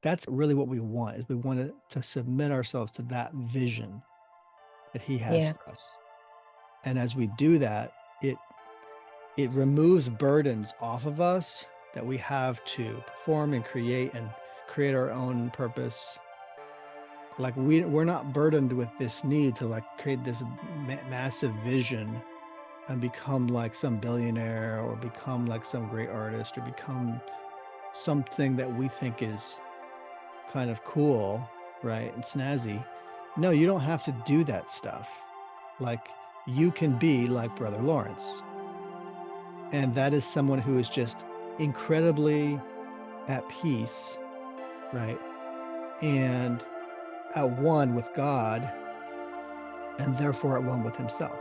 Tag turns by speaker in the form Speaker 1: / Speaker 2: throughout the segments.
Speaker 1: That's really what we want, is we want to submit ourselves to that vision that he has
Speaker 2: Yeah.
Speaker 1: for us. And as we do that, it it removes burdens off of us that we have to perform and create our own purpose. Like we're not burdened with this need to like create this massive vision and become like some billionaire or become like some great artist or become something that we think is kind of cool, right? And snazzy. No, you don't have to do that stuff. Like you can be like Brother Lawrence. And that is someone who is just incredibly at peace, right? And at one with God and therefore at one with himself.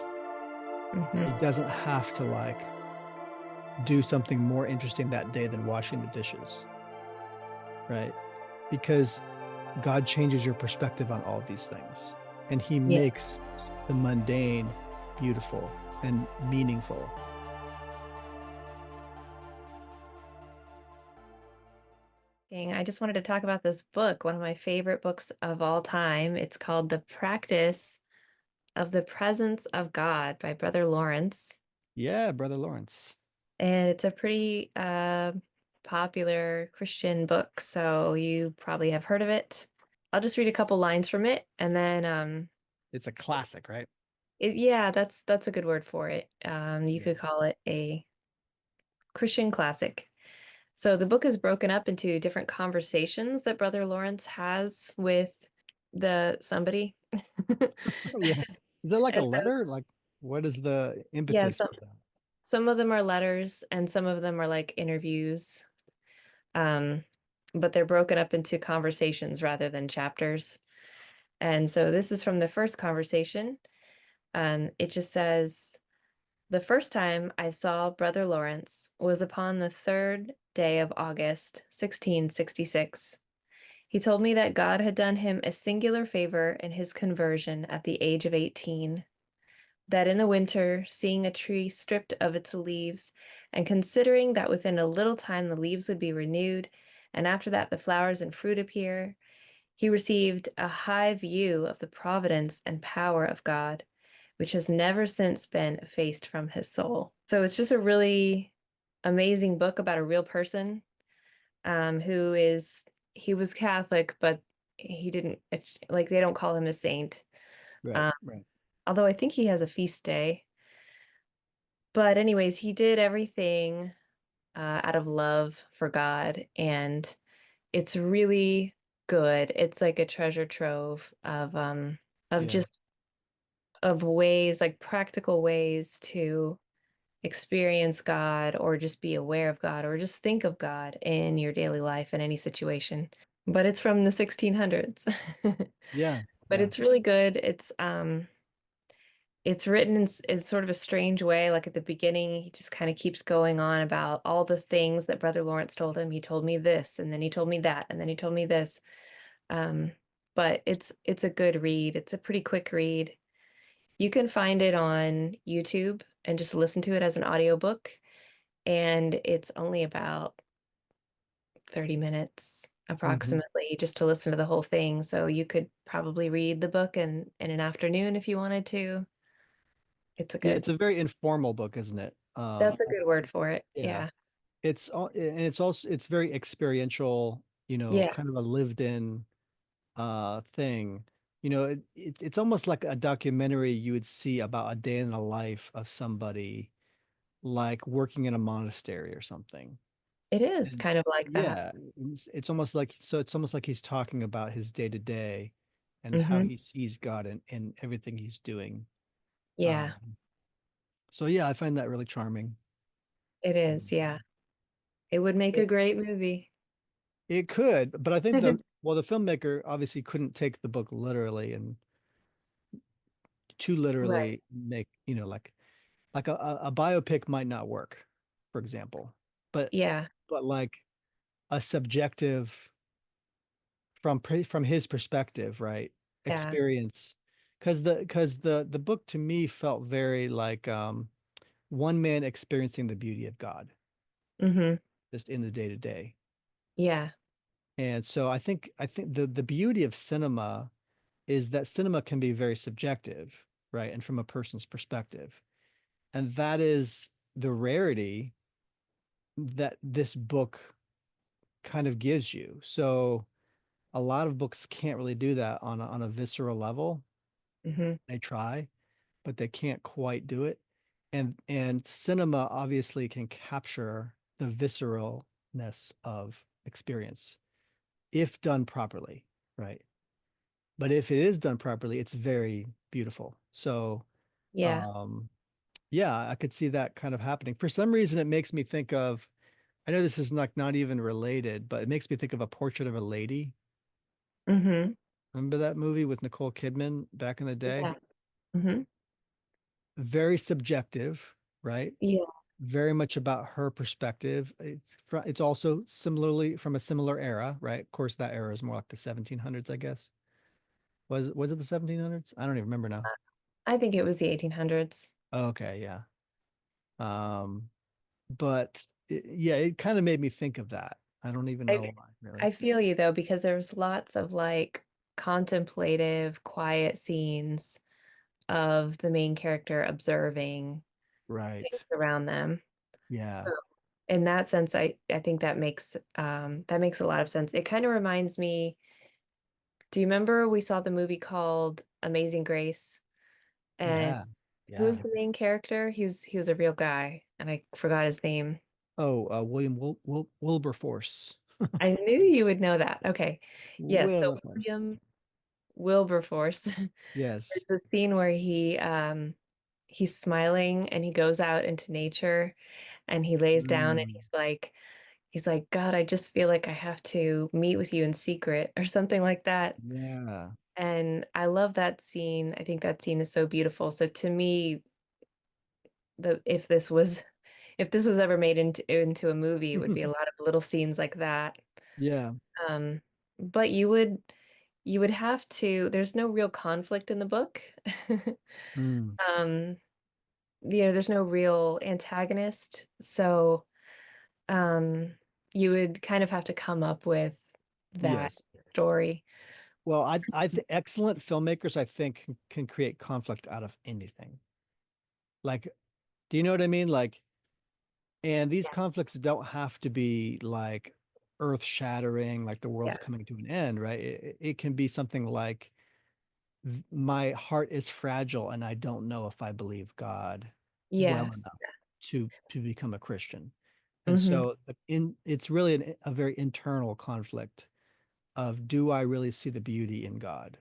Speaker 1: He
Speaker 2: Hmm.
Speaker 1: doesn't have to like do something more interesting that day than washing the dishes, right? Because God changes your perspective on all these things and he
Speaker 2: Yeah.
Speaker 1: makes the mundane beautiful and meaningful.
Speaker 2: I just wanted to talk about this book, one of my favorite books of all time. It's called The Practice of the Presence of God by Brother Lawrence.
Speaker 1: Yeah, Brother Lawrence.
Speaker 2: And it's a pretty popular Christian book, so you probably have heard of it. I'll just read a couple lines from it, and then
Speaker 1: It's a classic, right?
Speaker 2: yeah, that's a good word for it. You
Speaker 1: Yeah.
Speaker 2: could call it a Christian classic. So the book is broken up into different conversations that Brother Lawrence has with the somebody.
Speaker 1: Oh, yeah. Is that like a
Speaker 2: And so,
Speaker 1: letter? Like, what is the
Speaker 2: yeah,
Speaker 1: impetus for that?
Speaker 2: some of them are letters and some of them are like interviews. Um, but they're broken up into conversations rather than chapters. And so this is from the first conversation. It just says, the first time I saw Brother Lawrence was upon the third day of August, 1666. He told me that God had done him a singular favor in his conversion at the age of 18, that in the winter, seeing a tree stripped of its leaves, and considering that within a little time the leaves would be renewed, and after that the flowers and fruit appear, he received a high view of the providence and power of God, which has never since been effaced from his soul. So it's just a really amazing book about a real person who is, he was Catholic, but he didn't, like, they don't call him a saint.
Speaker 1: Right,
Speaker 2: Um,
Speaker 1: right.
Speaker 2: although I think he has a feast day. But, anyways, he did everything out of love for God, and it's really good. It's like a treasure trove of
Speaker 1: Yeah.
Speaker 2: just of ways, like practical ways to experience God or just be aware of God or just think of God in your daily life in any situation. But it's from the 1600s.
Speaker 1: Yeah.
Speaker 2: But
Speaker 1: Yeah.
Speaker 2: it's really good. It's written in sort of a strange way. Like at the beginning, he just kind of keeps going on about all the things that Brother Lawrence told him. He told me this, and then he told me that, and then he told me this. Um, but it's a good read. It's a pretty quick read. You can find it on YouTube and just listen to it as an audiobook. And it's only about 30 minutes
Speaker 1: Hmm.
Speaker 2: approximately just to listen to the whole thing. So you could probably read the book in an afternoon if you wanted to. It's a
Speaker 1: Yeah,
Speaker 2: good,
Speaker 1: it's a very informal book, isn't it?
Speaker 2: that's a good word for it.
Speaker 1: Yeah.
Speaker 2: Yeah.
Speaker 1: And it's also it's very experiential,
Speaker 2: Yeah.
Speaker 1: kind of a lived in thing. It's almost like a documentary you would see about a day in the life of somebody like working in a monastery or something.
Speaker 2: It is
Speaker 1: And
Speaker 2: kind of like that.
Speaker 1: yeah, it's almost like he's talking about his day to day and how
Speaker 2: Hmm.
Speaker 1: he sees God in everything he's doing.
Speaker 2: Yeah,
Speaker 1: Um, so yeah, I find that really charming.
Speaker 2: it is.
Speaker 1: Um,
Speaker 2: Yeah. It would make a
Speaker 1: it,
Speaker 2: great movie.
Speaker 1: it could, but I think the filmmaker obviously couldn't take the book literally and too
Speaker 2: Right.
Speaker 1: literally make, like a biopic might not work, for example, but
Speaker 2: Yeah.
Speaker 1: like a subjective from his perspective, right?
Speaker 2: Yeah.
Speaker 1: Experience, because the book to me felt very like one man experiencing the beauty of God
Speaker 2: Hmm.
Speaker 1: just in the day to day.
Speaker 2: Yeah.
Speaker 1: And so I think the beauty of cinema is that cinema can be very subjective, right? And from a person's perspective. And that is the rarity that this book kind of gives you. So a lot of books can't really do that on a visceral level.
Speaker 2: Hmm.
Speaker 1: They try, but they can't quite do it. And cinema obviously can capture the visceralness of experience if done properly, right? But if it is done properly, it's very beautiful. So,
Speaker 2: Yeah.
Speaker 1: um, yeah, I could see that kind of happening. For some reason, it makes me think of, I know this is not even related, but it makes me think of A Portrait of a Lady.
Speaker 2: Hmm.
Speaker 1: Remember that movie with Nicole Kidman back in the day?
Speaker 2: Yeah. Hmm.
Speaker 1: Very subjective, right?
Speaker 2: Yeah.
Speaker 1: Very much about her perspective. It's also similarly from a similar era, right? Of course, that era is more like the 1700s, I guess. Was it the 1700s? I don't even remember now.
Speaker 2: I think it was the 1800s.
Speaker 1: Okay, yeah. Um, but yeah, it kind of made me think of that. I don't even know
Speaker 2: I
Speaker 1: why, really.
Speaker 2: I feel you though, because there's lots of like contemplative, quiet scenes of the main character observing things
Speaker 1: Right.
Speaker 2: around them. So
Speaker 1: Yeah.
Speaker 2: in that sense, I think that makes a lot of sense. It kind of reminds me, do you remember we saw the movie called Amazing Grace? And
Speaker 1: Yeah.
Speaker 2: who was
Speaker 1: Yeah.
Speaker 2: the main character? He was a real guy, and I forgot his name.
Speaker 1: Oh, William Wilberforce.
Speaker 2: I knew you would know that. Okay. Yes, so
Speaker 1: Wilberforce.
Speaker 2: William Wilberforce.
Speaker 1: Yes.
Speaker 2: There's a scene where he's smiling and he goes out into nature and he lays down and
Speaker 1: Mm,
Speaker 2: he's like, God, I just feel like I have to meet with you in secret or something like that.
Speaker 1: yeah.
Speaker 2: And I love that scene. I think that scene is so beautiful. So to me, the if this was ever made into a movie, it would be a lot of little scenes like that.
Speaker 1: Yeah.
Speaker 2: Um, but you would have to, there's no real conflict in the book.
Speaker 1: Mm,
Speaker 2: Um, there's no real antagonist. So um you would kind of have to come up with that
Speaker 1: yes.
Speaker 2: story.
Speaker 1: Well, I think excellent filmmakers, I think, can create conflict out of anything. Like, do you know what I mean? Like, and these conflicts don't have to be like earth-shattering, like the world's
Speaker 2: Yeah.
Speaker 1: coming to an end, right? It can be something like my heart is fragile and I don't know if I believe God well
Speaker 2: Yes.
Speaker 1: enough to become a Christian. And
Speaker 2: Hmm.
Speaker 1: so it's really a very internal conflict of do I really see the beauty in God?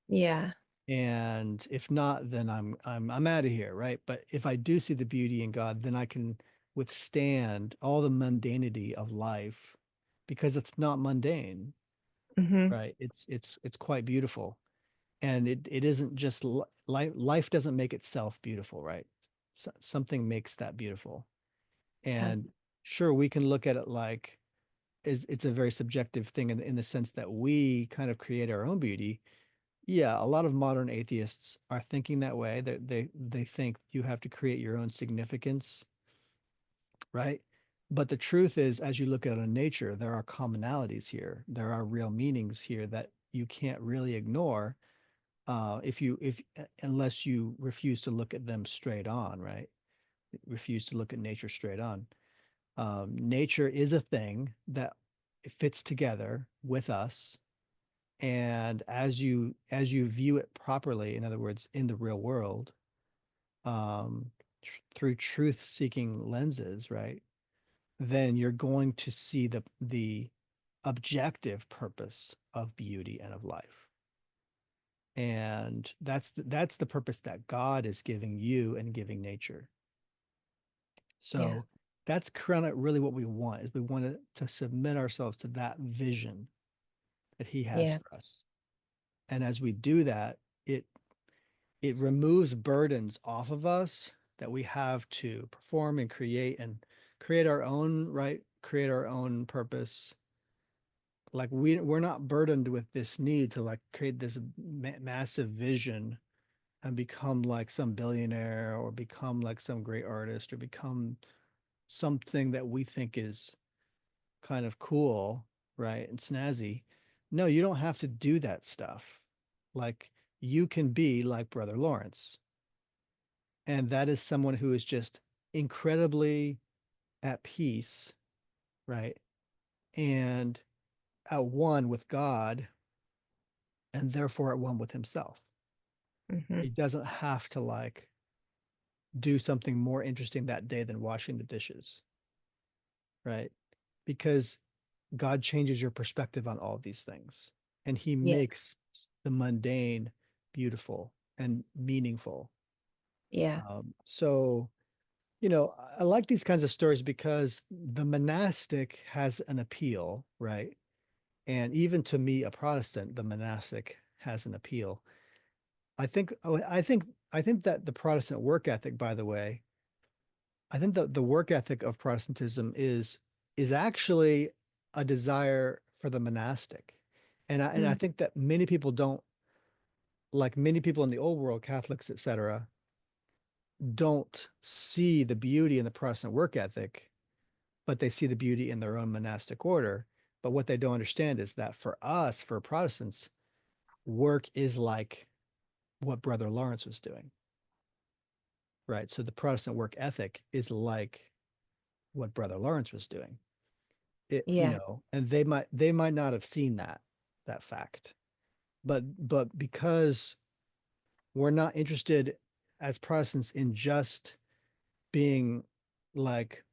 Speaker 2: Yeah.
Speaker 1: And if not, then I'm out of here, right? But if I do see the beauty in God, then I can withstand all the mundanity of life because it's not mundane,
Speaker 2: Hmm.
Speaker 1: right? It's quite beautiful. And it isn't just life doesn't make itself beautiful, right? Something makes that beautiful.
Speaker 2: Yeah.
Speaker 1: And sure, we can look at it like is it's a very subjective thing in the sense that we kind of create our own beauty. Yeah, a lot of modern atheists are thinking that way. They think you have to create your own significance, right? But the truth is, as you look at in nature, there are commonalities here. There are real meanings here that you can't really ignore if unless you refuse to look at them straight on, right? Refuse to look at nature straight on. Nature is a thing that fits together with us, and as you view it properly, in other words, in the real world, through truth-seeking lenses, right? Then you're going to see the objective purpose of beauty and of life. And that's the purpose that God is giving you and giving nature.
Speaker 2: Yeah.
Speaker 1: So that's kind of really what we want is we want to submit ourselves to that vision that he has
Speaker 2: Yeah.
Speaker 1: for us. And as we do that, it removes burdens off of us that we have to perform and create our own right, create our own purpose. Like we're not burdened with this need to like create this massive vision and become like some billionaire or become like some great artist or become something that we think is kind of cool. right, and snazzy. No, you don't have to do that stuff. Like you can be like Brother Lawrence. And that is someone who is just incredibly at peace, right? And at one with God and therefore at one with himself.
Speaker 2: Hmm.
Speaker 1: He doesn't have to like do something more interesting that day than washing the dishes, right? Because God changes your perspective on all of these things and he
Speaker 2: Yeah.
Speaker 1: makes the mundane beautiful and meaningful.
Speaker 2: Yeah.
Speaker 1: So, I like these kinds of stories because the monastic has an appeal, right? And even to me, a Protestant, the monastic has an appeal. I think that the Protestant work ethic, by the way, I think that the work ethic of Protestantism is actually a desire for the monastic. And I
Speaker 2: Mm.
Speaker 1: think that many people don't, like many people in the old world, Catholics, etc., don't see the beauty in the Protestant work ethic, but they see the beauty in their own monastic order. But what they don't understand is that for us, for Protestants, work is like what Brother Lawrence was doing, right? So the Protestant work ethic is like what Brother Lawrence was doing.
Speaker 2: Yeah.
Speaker 1: And they might not have seen that fact. But because we're not interested as Protestants in just being like,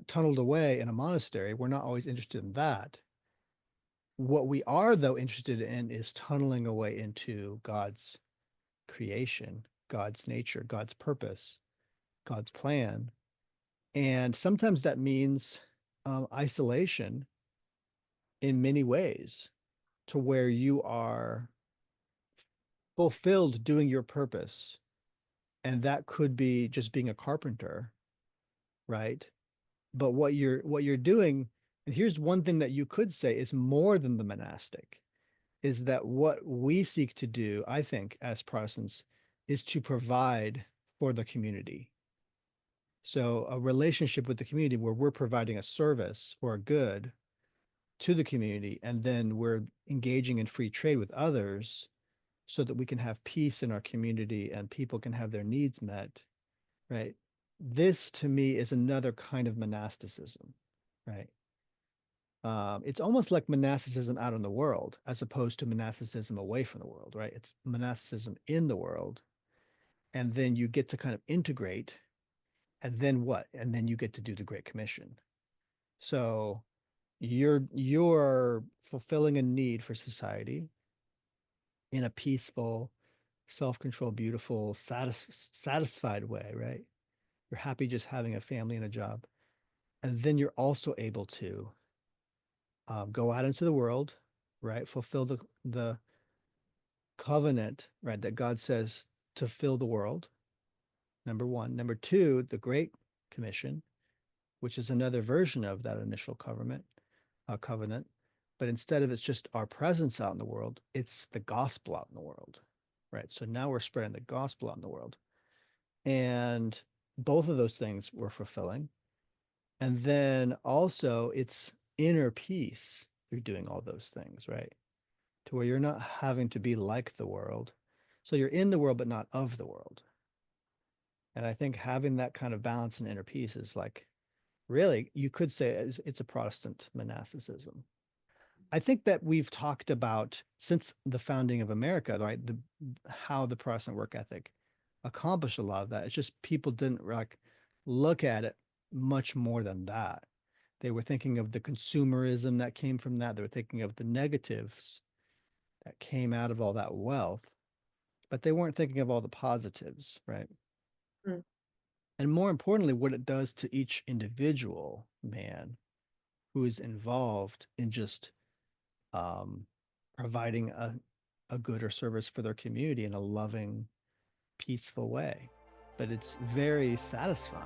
Speaker 1: tunneled away in a monastery, we're not always interested in that. What we are, though, interested in is tunneling away into God's creation, God's nature, God's purpose, God's plan. And sometimes that means isolation in many ways to where you are fulfilled doing your purpose. And that could be just being a carpenter, right? But what you're doing, and here's one thing that you could say is more than the monastic, is that what we seek to do, I think, as Protestants, is to provide for the community. So a relationship with the community where we're providing a service or a good to the community, and then we're engaging in free trade with others so that we can have peace in our community and people can have their needs met, right? This to me is another kind of monasticism, right? It's almost like monasticism out in the world as opposed to monasticism away from the world, right? It's monasticism in the world. And then you get to kind of integrate. And then what? And then you get to do the Great Commission. So you're fulfilling a need for society in a peaceful, self-controlled, beautiful, satisfied way, right? You're happy just having a family and a job. And then you're also able to go out into the world, right? Fulfill the covenant, right, that God says to fill the world. Number one. Number two, the Great Commission, which is another version of that initial covenant. But instead of it's just our presence out in the world, it's the gospel out in the world, right? So now we're spreading the gospel out in the world. And both of those things we're fulfilling. And then also it's inner peace through doing all those things, right? To where you're not having to be like the world. So you're in the world, but not of the world. And I think having that kind of balance and inner peace is like really, you could say it's a Protestant monasticism. I think that we've talked about since the founding of America, right? How the Protestant work ethic accomplished a lot of that. It's just people didn't like look at it much more than that. They were thinking of the consumerism that came from that. They were thinking of the negatives that came out of all that wealth, but they weren't thinking of all the positives, right?
Speaker 2: Mm.
Speaker 1: And more importantly, what it does to each individual man who is involved in just um, providing a good or service for their community in a loving, peaceful way. But it's very satisfying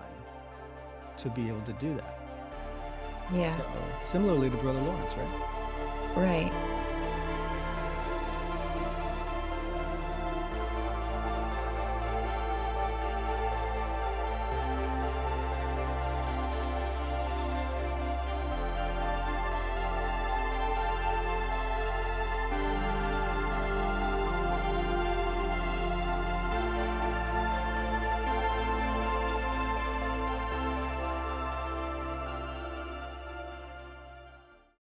Speaker 1: to be able to do that.
Speaker 2: Yeah.
Speaker 1: So similarly to Brother Lawrence, right?
Speaker 2: Right.